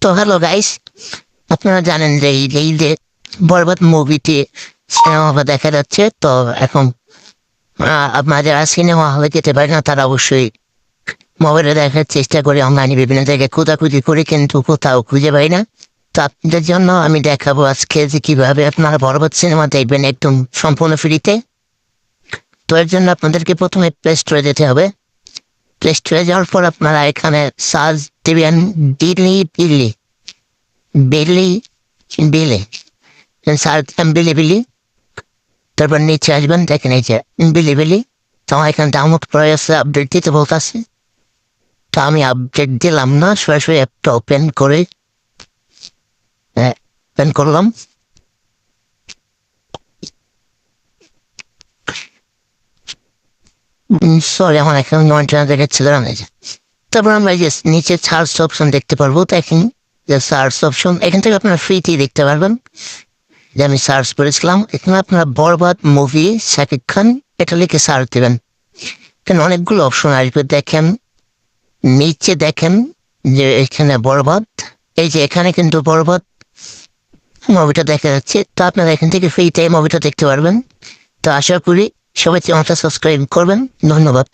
তো hello guys, আপনারা জানেন যে এই যে বরবাদ মুভিটি সিনেমা হলে দেখা যাচ্ছে। তো এখন আপনারা যারা সিনেমা হলে যেতে পারে না তারা অবশ্যই মোবাইলে দেখার চেষ্টা করে, অনলাইনে বিভিন্ন জায়গায় খোঁজাখুঁজি করে কিন্তু কোথাও খুঁজে পাই না। তো আপনাদের জন্য আমি দেখাবো আজকে যে কিভাবে আপনারা বরবাদ সিনেমা দেখবেন একদম সম্পূর্ণ ফ্রিতে। তো এর জন্য আপনাদেরকে প্রথমে প্লে স্টোরে যেতে হবে। প্লে স্টোরে যাওয়ার পর আপনারা এখানে সার্চ দেবেন দিল্লি দিল্লি বিলি বিলে সার্চ বিলি। তারপর নিচে আসবেন, দেখেন এই যে বিলি। তো এখানে ডাউনলোড করে আছে, আপডেট দিতে বলতেছে। তো আমি আপডেট দিলাম না, সরাসরি অ্যাপটা ওপেন করে ওপেন করলাম। সরি, আমার এখানে নয় জায়গায় ছিল না। তারপর আমরা এই যে নিচে সার্চ অপশন দেখতে পারবো। তো এখন যে সার্চ অপশন, এখান থেকে আপনারা ফ্রিতেই দেখতে পারবেন। যে আমি সার্চ করেছিলাম, এখানে আপনারা বরবাদ মুভি শাকিব খান এটা লিখে সার্চ দেবেন। এখানে অনেকগুলো অপশন আসবে, দেখেন নিচে দেখেন যে এখানে বরবাদ, এই যে এখানে কিন্তু বরবাদ মুভিটা দেখা যাচ্ছে। তো আপনারা এখান থেকে ফ্রিতে মুভিটা দেখতে পারবেন। তো আশা করি সবাই চ্যানেলটা সাবস্ক্রাইব করবেন। ধন্যবাদ।